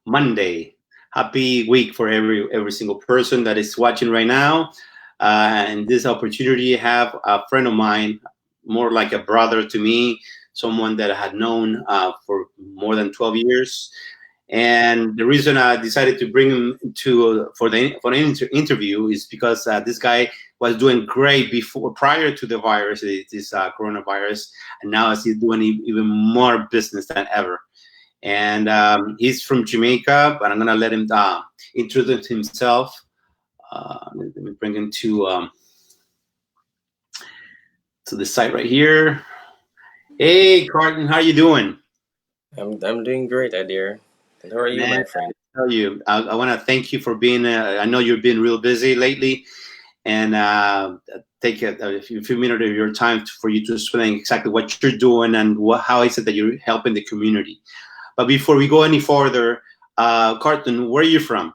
Monday. Happy week for every single person that is watching right now. And this opportunity, I have a friend of mine, more like a brother to me, someone that I had known for more than 12 years. And the reason I decided to bring him to for an interview is because this guy was doing great before, prior to the virus, this coronavirus, and now he's doing even more business than ever. And he's from Jamaica, but I'm gonna let him introduce himself. Let me bring him to the site right here. Hey, Carlton, how you doing? I'm doing great, Adair. And how are you, Man, my friend? tell you, I want to thank you for being. I know you've been real busy lately, and take a few minutes of your time for you to explain exactly what you're doing and how is it that you're helping the community. But before we go any further, Carlton, where are you from?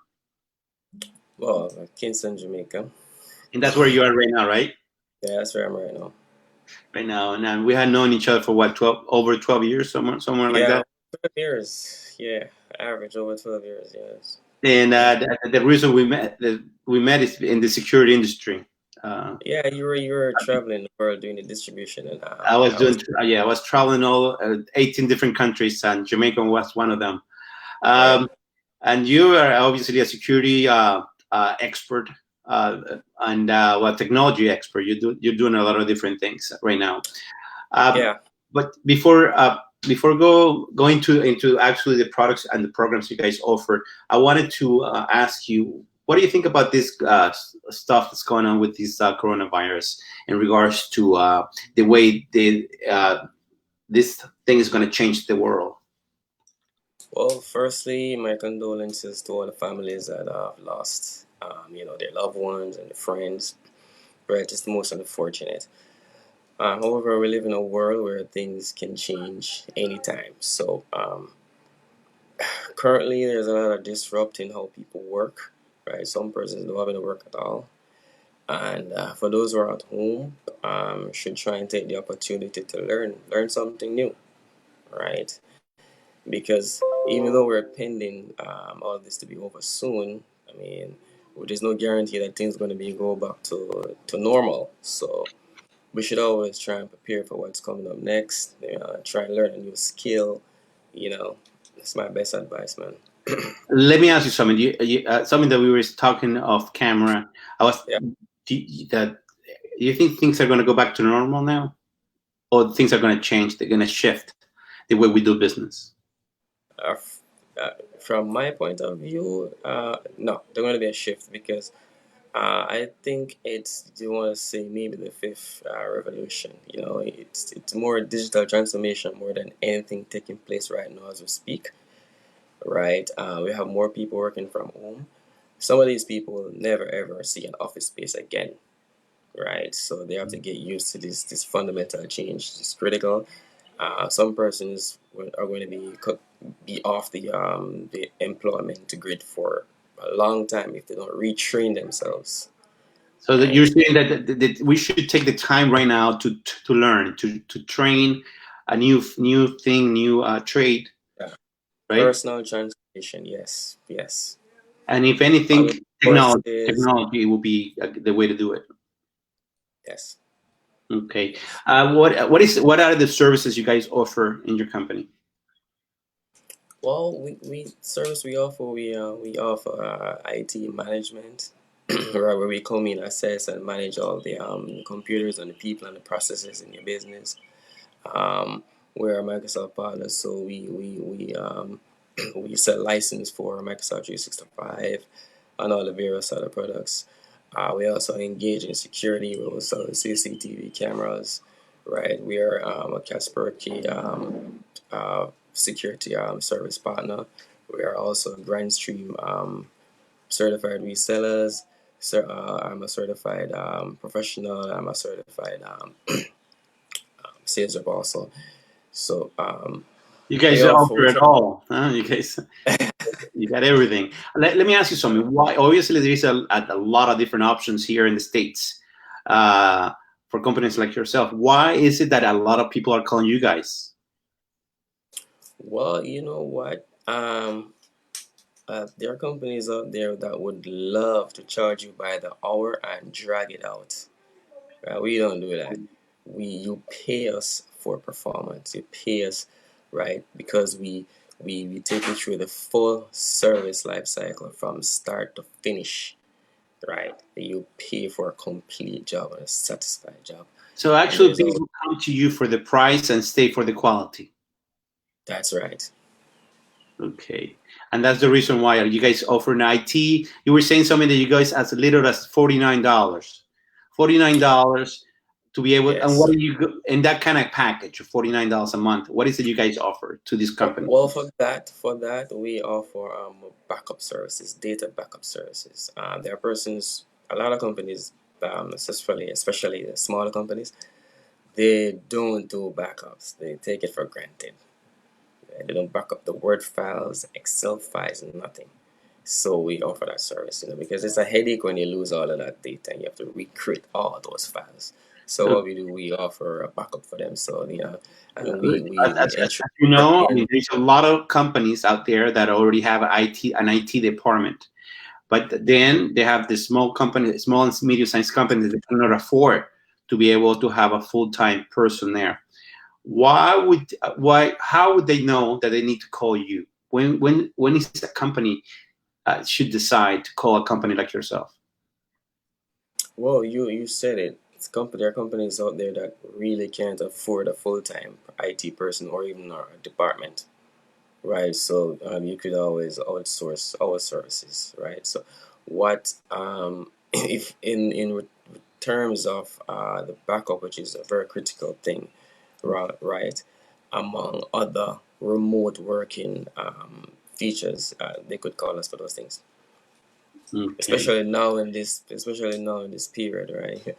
Well, Kingston, Jamaica. And that's where you are right now, right? Yeah, that's where I'm right now. Right now, and we had known each other for what, 12, over 12 years, somewhere like Yeah, that. 12 years. Yeah, average over 12 years, yes. And the reason we met is in the security industry. Uh, Yeah, you were traveling the world doing the distribution, and I was I was. doing, yeah, I was traveling all 18 different countries, and Jamaica was one of them. Right. Um, and you are obviously a security expert uh, and well, technology expert. You're doing a lot of different things right now. Um, Yeah. but before going into actually the products and the programs you guys offer, I wanted to ask you, what do you think about this stuff that's going on with this coronavirus in regards to the way this thing is going to change the world? Well, firstly, my condolences to all the families that have lost, their loved ones and their friends. Right, it's the most unfortunate. However, we live in a world where things can change anytime. So, currently, there's a lot of disrupting how people work, right? Some persons don't have any work at all. And for those who are at home, should try and take the opportunity to learn something new, right? Because even though we're pending all this to be over soon, I mean, there's no guarantee that things are going to be go back to normal. So we should always try and prepare for what's coming up next. Try and learn a new skill. You know, that's my best advice, man. Let me ask you something. Something that we were talking off camera. I was Yeah. that. Do you think things are going to go back to normal now, or things are going to change? They're going to shift the way we do business. Uh, f- from my point of view, no, there's going to be a shift because I think it's, you want to say maybe the fifth revolution. It's more digital transformation more than anything taking place right now as we speak, right? We have more people working from home. Some of these people will never ever see an office space again, right? So they have to get used to this fundamental change. It's critical. Some persons are going to be off the employment grid for a long time if they don't retrain themselves. So that you're Right? saying that we should take the time right now to learn, to train a new thing, new trade, Yeah. right? Personal transformation. Yes. Yes. And if anything, Online technology courses. technology will be the way to do it. Yes. Okay. Yes. What are the services you guys offer in your company? Well, we service we offer IT management, right, where we come in, assess, and manage all the computers and the people and the processes in your business. Um, we're a Microsoft partner, so we sell license for Microsoft 365 and all the various other products. We also engage in security. We will sell CCTV cameras, right? We are a Kaspersky security service partner. We are also Grindstream certified resellers. I'm a certified professional. I'm a certified sales rep also. So You we guys offer offer we it try. all, huh? You got everything. Let me ask you something. Why? Obviously, there is a lot of different options here in the states uh, for companies like yourself. Why is it that a lot of people are calling you guys? Well, you know what? Um, there are companies out there that would love to charge you by the hour and drag it out. We don't do that. You pay us for performance. You pay us, right, because we take you through the full service life cycle from start to finish, right? You pay for a complete job and a satisfied job. So And actually, there's all people come to you for the price and stay for the quality. that's right. Okay, and that's the reason why you guys offer an IT. You were saying something that you guys as little as $49, $49 to be able. And Yes. what do you in that kind of package of $49 a month? What is it you guys offer to this company? Well, for that, we offer backup services, data backup services. There are persons, a lot of companies, especially the smaller companies, they don't do backups. They take it for granted. They don't back up the Word files, Excel files, nothing. So we offer that service, because it's a headache when you lose all of that data and you have to recreate all those files. So what we do, we offer a backup for them. So and we ensure As you know, I mean, working. there's a lot of companies out there that already have an IT department, but then they have the small company, small and medium-sized companies that cannot afford to be able to have a full-time person there. How would they know that they need to call you? When is a company should decide to call a company like yourself? Well, you said it. There are companies out there that really can't afford a full time IT person or even a department, right? So you could always outsource our services, right? So what if in terms of the backup, which is a very critical thing, right? Among other remote working features, they could call us for those things. Okay. Especially now in this period, right?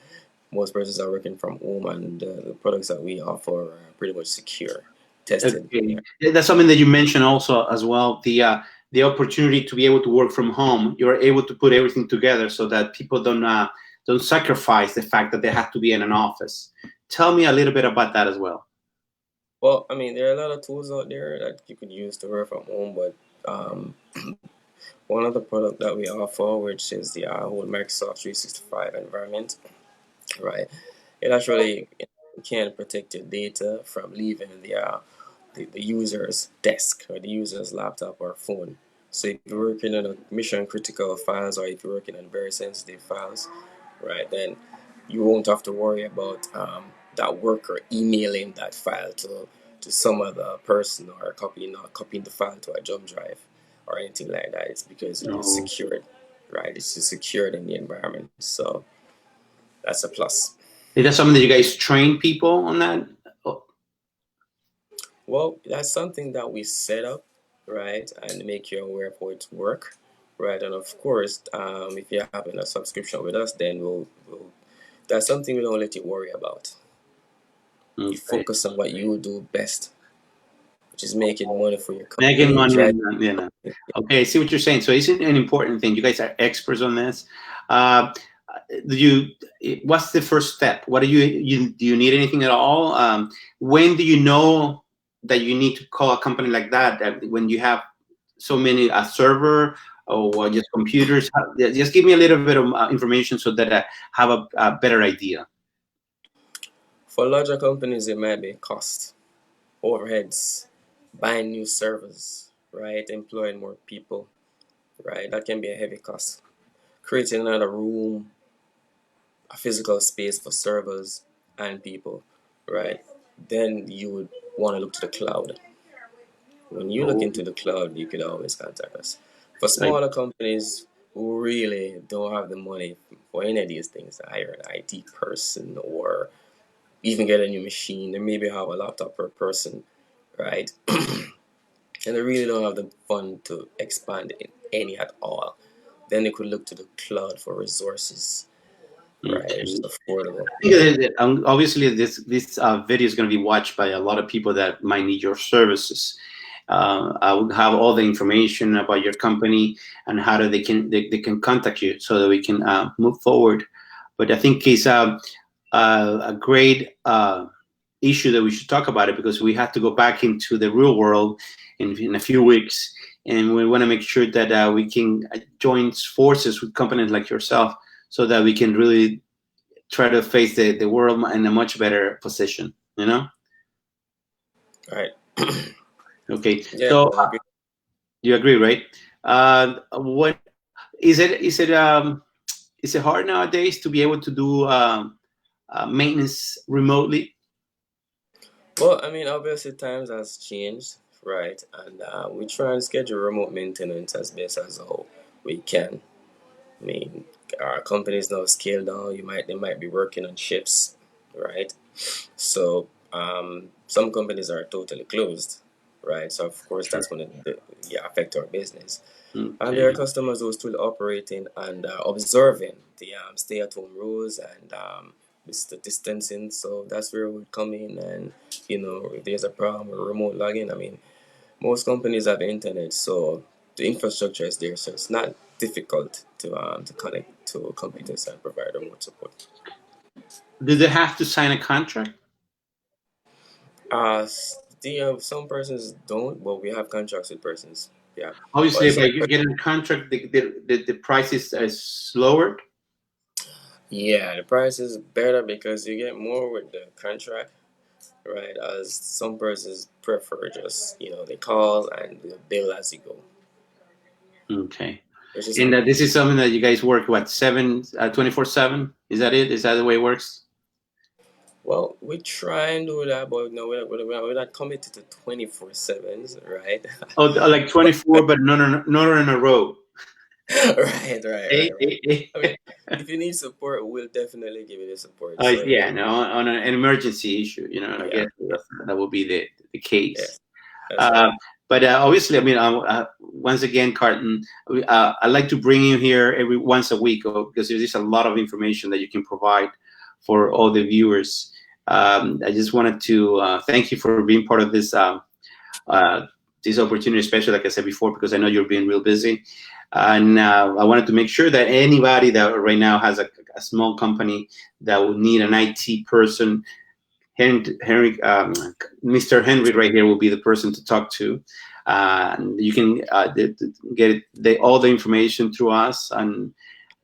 Most persons are working from home, and the products that we offer are pretty much secure, tested. Okay, Yeah. yeah, that's something that you mentioned also as well. The opportunity to be able to work from home, you're able to put everything together so that people don't sacrifice the fact that they have to be in an office. Tell me a little bit about that as well. Well, I mean, there are a lot of tools out there that you could use to work from home, but one of the product that we offer, which is the whole Microsoft 365 environment, right? It actually can protect your data from leaving the user's desk or the user's laptop or phone. So if you're working on a mission critical files, or if you're working on very sensitive files, right, then you won't have to worry about that worker emailing that file to some other person, or copying the file to a jump drive or anything like that. It's because it's No. secured, right? It's just secured in the environment. So that's a plus. Is that something that you guys train people on that? Oh, Well, that's something that we set up, right, and make you aware of how it work, right? And of course, if you're having a subscription with us, then we'll that's something we don't let you worry about. You okay. focus on what you do best, which is making money for your Making company, money drive. and okay, I see what you're saying. So it's an important thing. You guys are experts on this. Uh, do what's the first step? What do you need anything at all? When do you know that you need to call a company like that? That when you have so many a server or just computers, just give me a little bit of information so that I have a better idea. For larger companies, it might be cost, overheads, buying new servers, right, employing more people, right. That can be a heavy cost. Creating another room, a physical space for servers and people, right? Then you would want to look to the cloud. When you look Oh, into the cloud, you could always contact us. For like smaller companies who really don't have the money for any of these things, to hire an IT person or even get a new machine, they maybe have a laptop per person, right? And they really don't have the fund to expand in any at all. Then they could look to the cloud for resources, right? Which is okay. affordable. I think that, obviously this video is going to be watched by a lot of people that might need your services. I will have all the information about your company and how they can contact you so that we can move forward. But I think it's a great issue that we should talk about it, because we have to go back into the real world in a few weeks, and we want to make sure that we can join forces with companies like yourself, so that we can really try to face the world in a much better position. You know? Right. Okay. Yeah, So I agree. you agree, right? What is it? Is it hard nowadays to be able to do maintenance remotely? Well, I mean, obviously times has changed, right? And we try and schedule remote maintenance as best as how we can. I mean, our companies now scale down. They might be working on ships, right? So some companies are totally closed, right? So of course Sure. that's going to yeah, affect our business. And there are Okay. customers who are still operating and observing the stay-at-home rules and the distancing. So that's where we come in, and if there's a problem with remote login, I mean, most companies have internet, so the infrastructure is there, so it's not difficult to connect to computers and provide remote support. Do they have to sign a contract? Some persons don't, but we have contracts with persons. Yeah, Obviously, but if some. you get a contract, the price is lowered. Yeah, the price is better because you get more with the contract, right? As some persons prefer just, they call and they bill as you go, Okay. which is And good. this is something that you guys work what 24/7? Is that it? Is that the way it works? Well, we try and do that, but no, we're not committed to 24/7s, right? Oh, like 24, but not in a row. Right, right, Eh, right, right. eh, I eh. mean, if you need support, we'll definitely give you the support. So Yeah, no, on an emergency issue, I yeah, guess yeah, that will be the case. yes, that's right. Uh, but obviously, I mean, once again, Carton, I like to bring you here every once a week, because there's just a lot of information that you can provide for all the viewers. I just wanted to thank you for being part of uh, this opportunity, especially like I said before, because I know you're being real busy. And I wanted to make sure that anybody that right now has a small company that would need an IT person, Henry, Mr. Henry right here will be the person to talk to. You can get all the information through us, and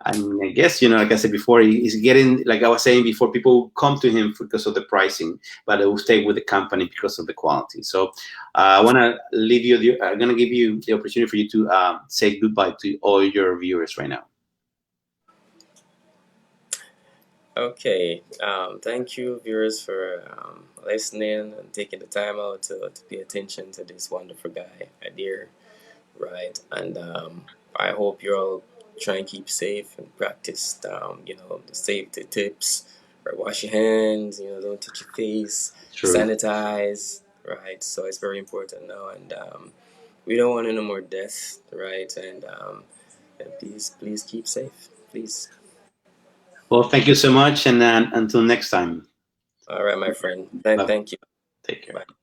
I guess, like I said before, he's getting, like I was saying before, people come to him because of the pricing, but they will stay with the company because of the quality. So I want to leave you. I'm going to give you the opportunity for you to say goodbye to all your viewers right now. Okay. Thank you, viewers, for listening and taking the time out to pay attention to this wonderful guy, Adir, right? And I hope you all try and keep safe and practice, the safety tips. Right? Wash your hands, don't touch your face, True. sanitize, right? So it's very important now. And we don't want any more deaths, right? And please keep safe, please. Well, thank you so much, and until next time. All right, my friend. Thank Bye. thank you. Take care. Bye.